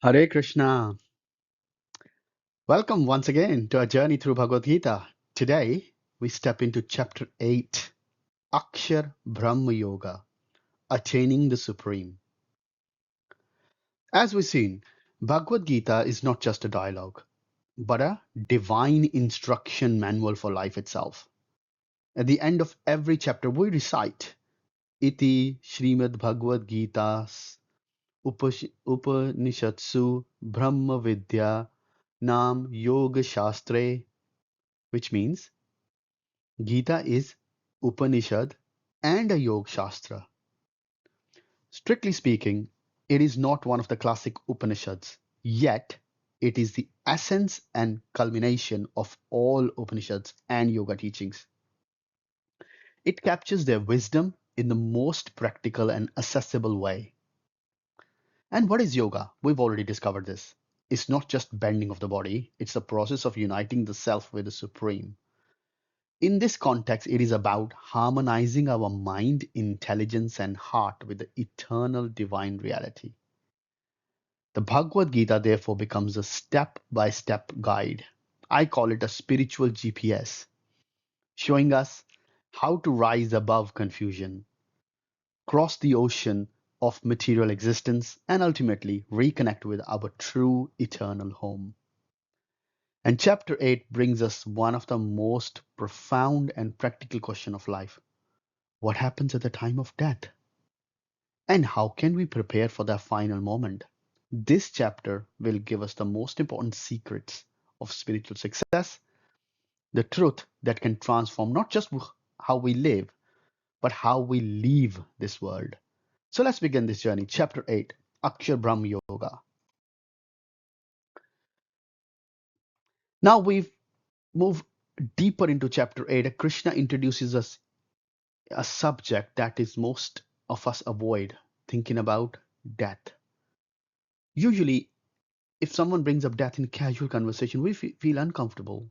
Hare Krishna. Welcome once again to our journey through Bhagavad Gita. Today, we step into chapter 8, Akshara Brahma Yoga, Attaining the Supreme. As we've seen, Bhagavad Gita is not just a dialogue, but a divine instruction manual for life itself. At the end of every chapter, we recite Iti Srimad Bhagavad Gita's Upanishatsu Brahma Vidya Nam Yoga Shastre, which means Gita is Upanishad and a Yoga Shastra. Strictly speaking, it is not one of the classic Upanishads, yet it is the essence and culmination of all Upanishads and yoga teachings. It captures their wisdom in the most practical and accessible way. And what is yoga? We've already discovered this. It's not just bending of the body, it's the process of uniting the self with the supreme. In this context, it is about harmonizing our mind, intelligence, and heart with the eternal divine reality. The Bhagavad Gita therefore becomes a step by step guide. I call it a spiritual GPS, showing us how to rise above confusion, cross the ocean of material existence, and ultimately reconnect with our true eternal home. And chapter 8 brings us one of the most profound and practical questions of life. What happens at the time of death? And how can we prepare for that final moment? This chapter will give us the most important secrets of spiritual success, the truth that can transform not just how we live, but how we leave this world. So let's begin this journey. Chapter 8, Akshara Brahma Yoga. Now we've moved deeper into chapter 8. Krishna introduces us a subject that is most of us avoid, thinking about death. Usually, if someone brings up death in casual conversation, we feel uncomfortable.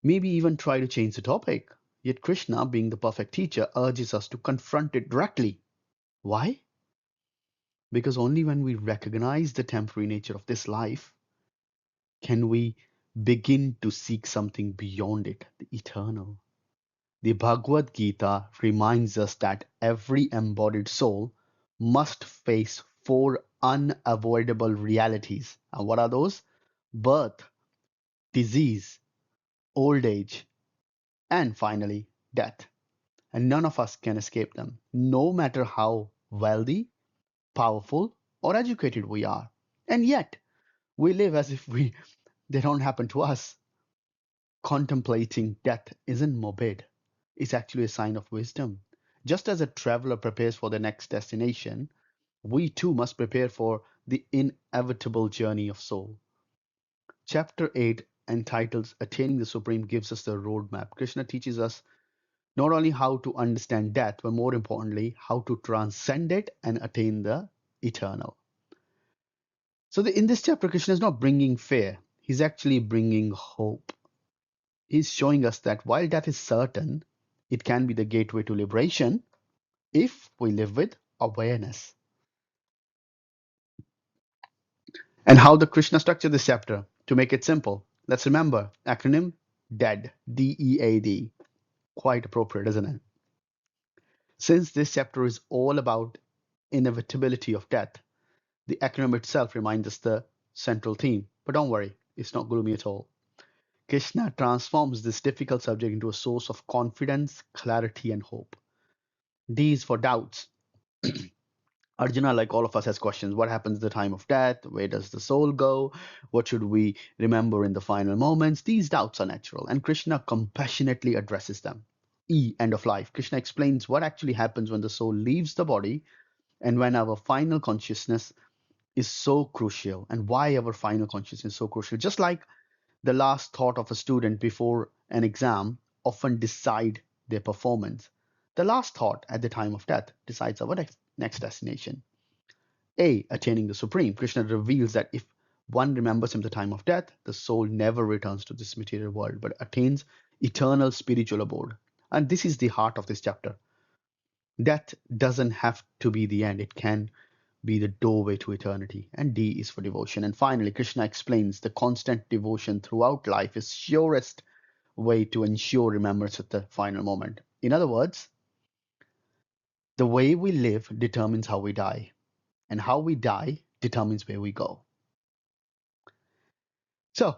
Maybe even try to change the topic. Yet Krishna, being the perfect teacher, urges us to confront it directly. Why? Because only when we recognize the temporary nature of this life can we begin to seek something beyond it, the eternal. The Bhagavad Gita reminds us that every embodied soul must face four unavoidable realities. And what are those? Birth, disease, old age, and finally, death. And none of us can escape them, no matter how wealthy, powerful, or educated we are. And yet, we live as if they don't happen to us. Contemplating death isn't morbid, it's actually a sign of wisdom. Just as a traveler prepares for the next destination, we too must prepare for the inevitable journey of soul. Chapter 8, entitled Attaining the Supreme, gives us the roadmap. Krishna teaches us not only how to understand death, but more importantly, how to transcend it and attain the eternal. So, in this chapter, Krishna is not bringing fear, he's actually bringing hope. He's showing us that while death is certain, it can be the gateway to liberation if we live with awareness. And how the Krishna structured this chapter, to make it simple, let's remember acronym D.E.A.D, D-E-A-D. Quite appropriate, isn't it? Since this chapter is all about inevitability of death, the acronym itself reminds us the central theme. But don't worry, it's not gloomy at all. Krishna transforms this difficult subject into a source of confidence, clarity, and hope. D is for doubts. Arjuna, like all of us, has questions. What happens at the time of death? Where does the soul go? What should we remember in the final moments? These doubts are natural, and Krishna compassionately addresses them. E, end of life. Krishna explains what actually happens when the soul leaves the body and when our final consciousness is so crucial, and why our final consciousness is so crucial. Just like the last thought of a student before an exam often decide their performance, the last thought at the time of death decides our next destination. A, attaining the Supreme. Krishna reveals that if one remembers him at the time of death, the soul never returns to this material world, but attains eternal spiritual abode. And this is the heart of this chapter. Death doesn't have to be the end. It can be the doorway to eternity, and D is for devotion. And finally, Krishna explains the constant devotion throughout life is surest way to ensure remembrance at the final moment. In other words, the way we live determines how we die, and how we die determines where we go. So,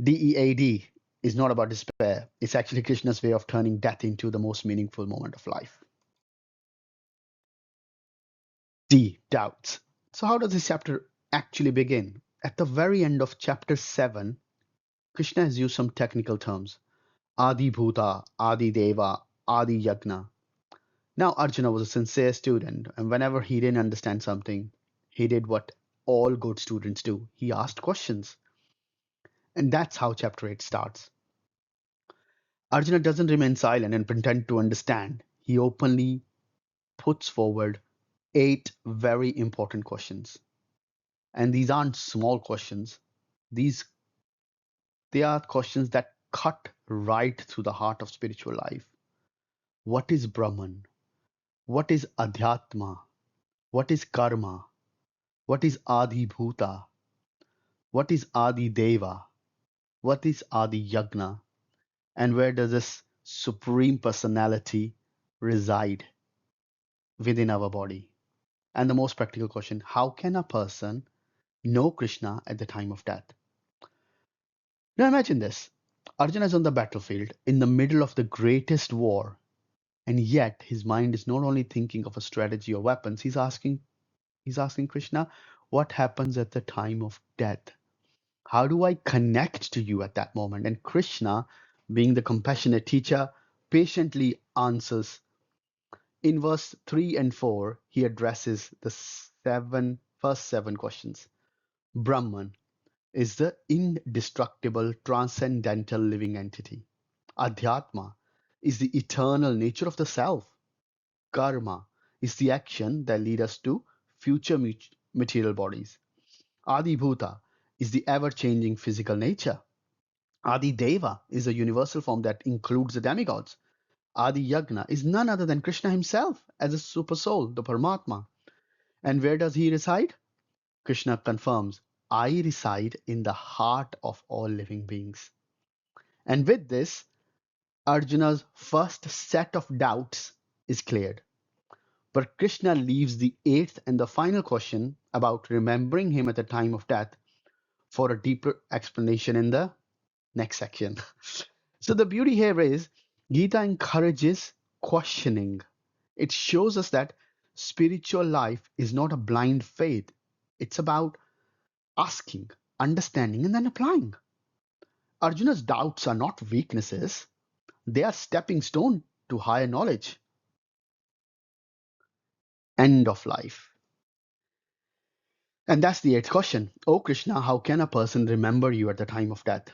D.E.A.D is not about despair. It's actually Krishna's way of turning death into the most meaningful moment of life. D, doubts. So how does this chapter actually begin? At the very end of chapter 7, Krishna has used some technical terms. Adi Bhuta, Adi Deva, Adi Yagna. Now Arjuna was a sincere student, and whenever he didn't understand something, he did what all good students do. He asked questions. And that's how chapter 8 starts. Arjuna doesn't remain silent and pretend to understand. He openly puts forward 8 very important questions. And these aren't small questions. They are questions that cut right through the heart of spiritual life. What is Brahman? What is Adhyatma? What is Karma? What is Adi Bhuta? What is Adi Deva? What is Adi Yagna? And where does this Supreme Personality reside within our body? And the most practical question, how can a person know Krishna at the time of death? Now imagine this. Arjuna is on the battlefield in the middle of the greatest war, and yet his mind is not only thinking of a strategy or weapons, he's asking Krishna, what happens at the time of death? How do I connect to you at that moment? And Krishna, being the compassionate teacher, patiently answers. In verse 3 and 4, he addresses the first seven questions. Brahman is the indestructible, transcendental living entity. Adhyatma is the eternal nature of the self. Karma is the action that leads us to future material bodies. Adi Bhuta is the ever-changing physical nature. Adi Deva is a universal form that includes the demigods. Adi Yagna is none other than Krishna himself as a super soul, the Paramatma. And where does he reside? Krishna confirms, I reside in the heart of all living beings. And with this, Arjuna's first set of doubts is cleared. But Krishna leaves the eighth and the final question about remembering him at the time of death for a deeper explanation in the next section. So the beauty here is Gita encourages questioning. It shows us that spiritual life is not a blind faith. It's about asking, understanding, and then applying. Arjuna's doubts are not weaknesses. They are stepping stone to higher knowledge. End of life. And that's the eighth question. Oh Krishna, how can a person remember you at the time of death?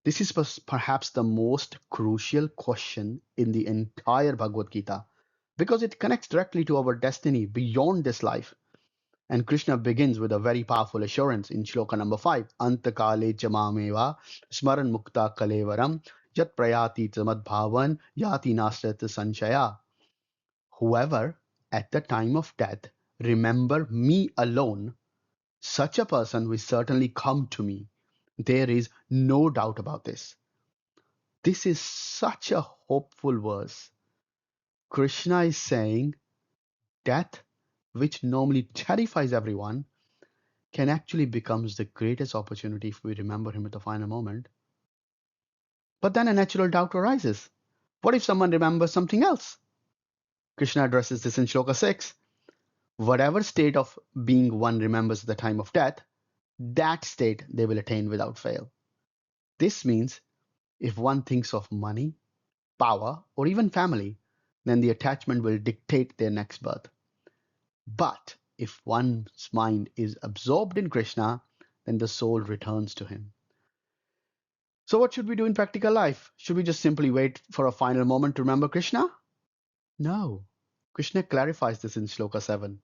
This is perhaps the most crucial question in the entire Bhagavad Gita because it connects directly to our destiny beyond this life. And Krishna begins with a very powerful assurance in shloka number 5. Antakale chamameva smaran mukta kalevaram yat prayati tamad bhavan yati nastrat sanshaya. Whoever at the time of death remember me alone, such a person will certainly come to me. There is no doubt about this. This is such a hopeful verse. Krishna is saying death, which normally terrifies everyone, can actually become the greatest opportunity if we remember him at the final moment. But then a natural doubt arises. What if someone remembers something else? Krishna addresses this in Shloka 6. Whatever state of being one remembers at the time of death, that state they will attain without fail. This means if one thinks of money, power, or even family, then the attachment will dictate their next birth. But if one's mind is absorbed in Krishna, then the soul returns to him. So what should we do in practical life? Should we just simply wait for a final moment to remember Krishna? No. Krishna clarifies this in Shloka 7.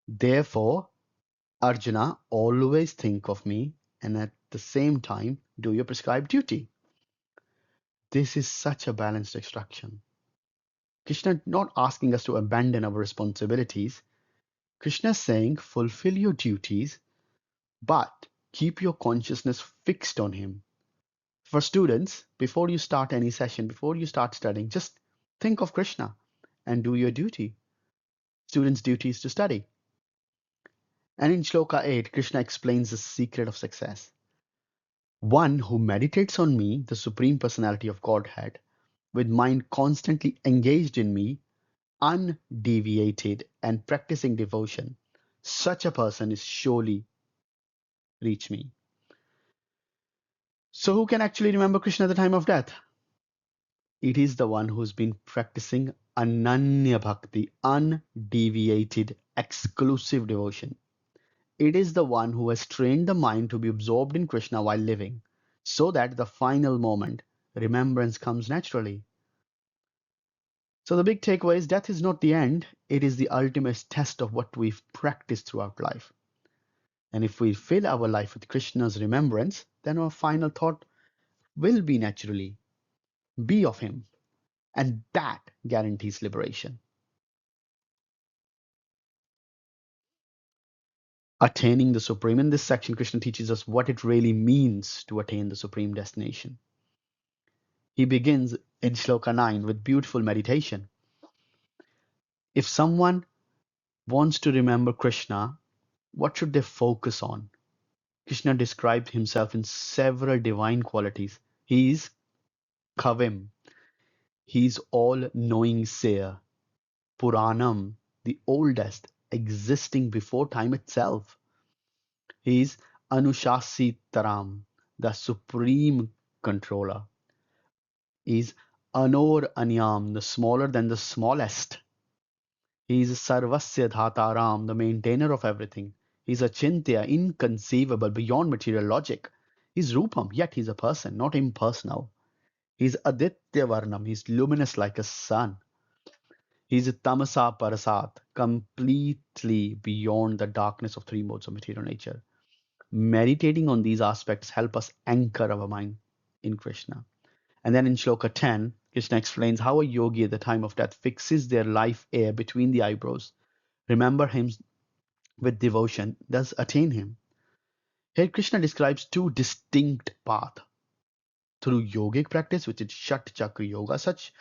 Therefore, Arjuna, always think of me and at the same time do your prescribed duty. This is such a balanced instruction. Krishna is not asking us to abandon our responsibilities. Krishna is saying, fulfill your duties, but keep your consciousness fixed on Him. For students, before you start any session, before you start studying, just think of Krishna and do your duty. Students' duty is to study. And in Shloka 8, Krishna explains the secret of success. One who meditates on me, the Supreme Personality of Godhead, with mind constantly engaged in me, undeviated, and practicing devotion, such a person is surely reach me. So who can actually remember Krishna at the time of death? It is the one who's been practicing Ananya Bhakti, undeviated, exclusive devotion. It is the one who has trained the mind to be absorbed in Krishna while living, so that the final moment, remembrance comes naturally. So the big takeaway is death is not the end, it is the ultimate test of what we've practiced throughout life. And if we fill our life with Krishna's remembrance, then our final thought will be naturally be of Him. And that guarantees liberation. Attaining the Supreme. In this section, Krishna teaches us what it really means to attain the Supreme destination. He begins in Shloka 9 with beautiful meditation. If someone wants to remember Krishna, what should they focus on? Krishna described himself in several divine qualities. He is Kavim. He is all-knowing seer. Puranam, the oldest, existing before time itself. He is Anushasitaram, the supreme controller. He is Anor Anyam, the smaller than the smallest. He is Sarvasya Dhataram, the maintainer of everything. He is Achintya, inconceivable, beyond material logic. He is Rupam, yet he is a person, not impersonal. He is Aditya Varnam, he is luminous like a sun. He is Tamasa Parasat, completely beyond the darkness of three modes of material nature. Meditating on these aspects help us anchor our mind in Krishna. And then in Shloka 10, Krishna explains how a yogi at the time of death fixes their life air between the eyebrows, remember him with devotion, thus attain him. Here Krishna describes two distinct paths. Through yogic practice, which is Shat Chakra Yoga, such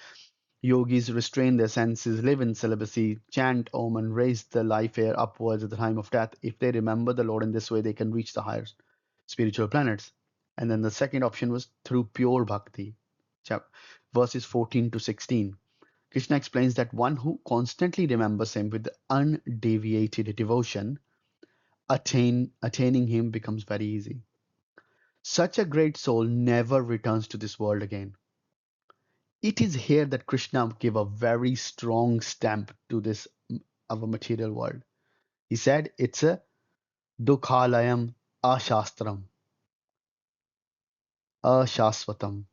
yogis restrain their senses, live in celibacy, chant Om, and raise the life air upwards at the time of death. If they remember the Lord in this way, they can reach the higher spiritual planets. And then the second option was through pure bhakti. Verses 14 to 16. Krishna explains that one who constantly remembers him with undeviated devotion, attaining him becomes very easy. Such a great soul never returns to this world again. It is here that Krishna gave a very strong stamp to this our material world. He said it's a dukhalayam ashastram, ashasvatam.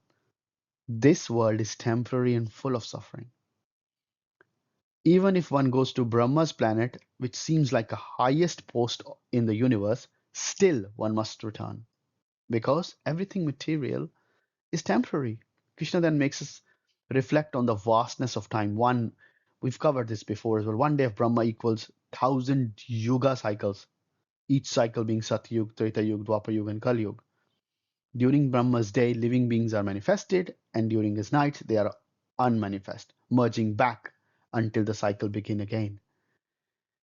This world is temporary and full of suffering. Even if one goes to Brahma's planet, which seems like the highest post in the universe, still one must return because everything material is temporary. Krishna then makes us reflect on the vastness of time. We've covered this before as well. One day of Brahma equals 1,000 yuga cycles, each cycle being Satyug, Treta Yuga, Dwapar Yuga, and Kali Yuga. During Brahma's day, living beings are manifested, and during his night, they are unmanifest, merging back until the cycle begin again.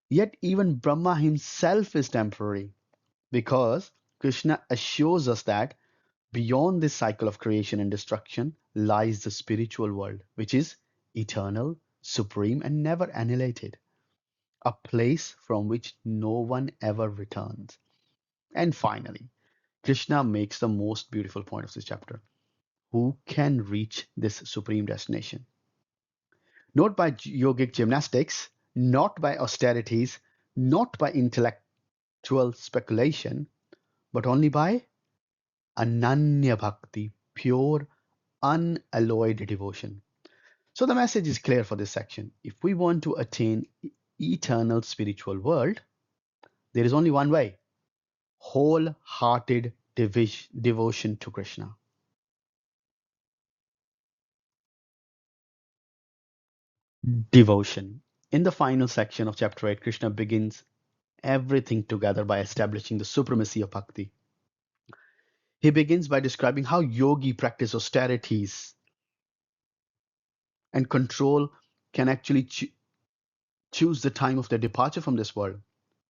Yet even Brahma himself is temporary because Krishna assures us that beyond this cycle of creation and destruction lies the spiritual world, which is eternal, supreme, and never annihilated, a place from which no one ever returns. And finally, Krishna makes the most beautiful point of this chapter. Who can reach this supreme destination? Not by yogic gymnastics, not by austerities, not by intellectual speculation, but only by Ananya Bhakti, pure, unalloyed devotion. So the message is clear for this section. If we want to attain eternal spiritual world, there is only one way: wholehearted devotion to Krishna. Devotion. In the final section of chapter 8, Krishna begins everything together by establishing the supremacy of bhakti. He begins by describing how yogi practice austerities and control can actually choose the time of their departure from this world.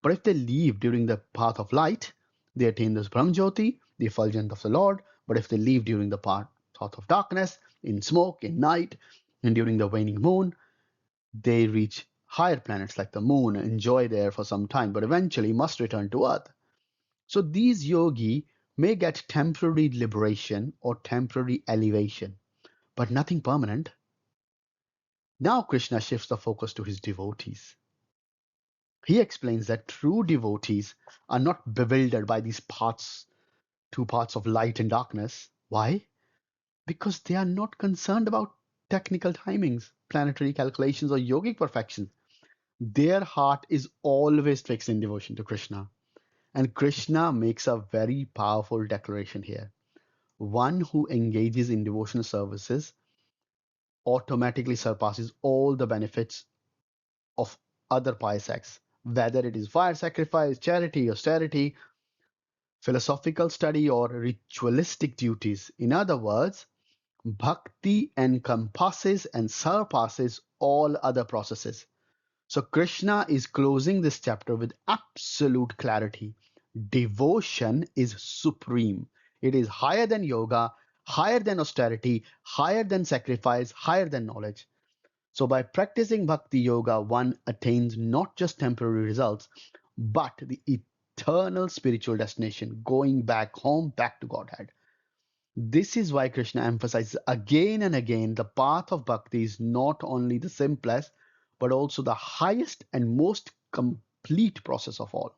But if they leave during the path of light, they attain this Brahmjyoti, the effulgence of the Lord. But if they leave during the path of darkness, in smoke, in night, and during the waning moon, they reach higher planets like the moon and enjoy there for some time, but eventually must return to earth. So these yogi may get temporary liberation or temporary elevation, but nothing permanent. Now Krishna shifts the focus to his devotees. He explains that true devotees are not bewildered by these two parts of light and darkness. Why? Because they are not concerned about technical timings, planetary calculations, or yogic perfection. Their heart is always fixed in devotion to Krishna. And Krishna makes a very powerful declaration here. One who engages in devotional services automatically surpasses all the benefits of other pious acts, whether it is fire sacrifice, charity, austerity, philosophical study, or ritualistic duties. In other words, bhakti encompasses and surpasses all other processes. So Krishna is closing this chapter with absolute clarity. Devotion is supreme. It is higher than yoga, higher than austerity, higher than sacrifice, higher than knowledge. So by practicing bhakti yoga, one attains not just temporary results, but the eternal spiritual destination, going back home, back to Godhead. This is why Krishna emphasizes again and again the path of bhakti is not only the simplest, but also the highest and most complete process of all.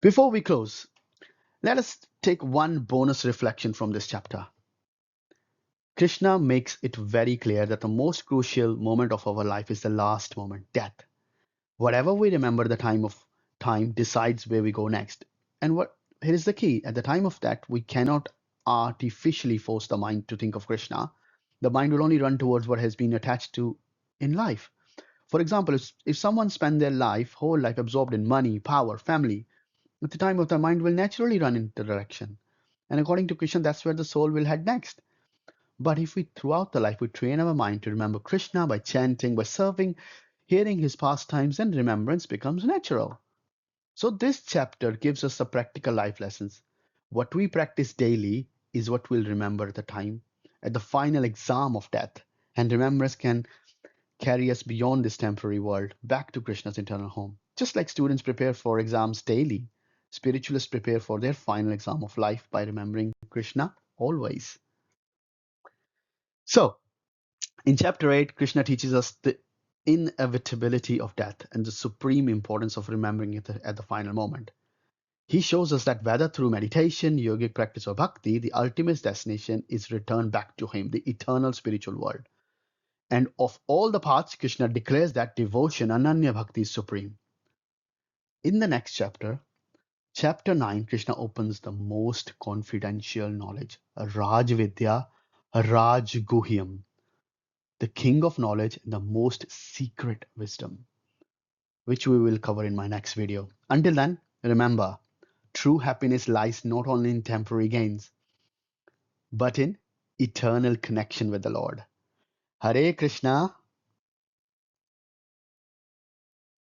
Before we close, let us take one bonus reflection from this chapter. Krishna makes it very clear that the most crucial moment of our life is the last moment, death. Whatever we remember, the time decides where we go next. And here is the key. At the time of that, we cannot artificially force the mind to think of Krishna. The mind will only run towards what has been attached to in life. For example, if someone spent their whole life absorbed in money, power, family, at the time of the mind will naturally run in the direction. And according to Krishna, that's where the soul will head next. But if we, throughout the life, we train our mind to remember Krishna by chanting, by serving, hearing his pastimes, and remembrance becomes natural. So this chapter gives us the practical life lessons. What we practice daily is what we'll remember at the time, at the final exam of death. And remembrance can carry us beyond this temporary world, back to Krishna's eternal home. Just like students prepare for exams daily, spiritualists prepare for their final exam of life by remembering Krishna always. So, in chapter 8, Krishna teaches us the inevitability of death and the supreme importance of remembering it at the final moment. He shows us that whether through meditation, yogic practice, or bhakti, the ultimate destination is return back to him, the eternal spiritual world. And of all the paths, Krishna declares that devotion, Ananya Bhakti, is supreme. In the next chapter, chapter 9, Krishna opens the most confidential knowledge, Rajvidya, Rajguhyam, the king of knowledge and the most secret wisdom, which we will cover in my next video. Until then, remember, true happiness lies not only in temporary gains, but in eternal connection with the Lord. Hare Krishna,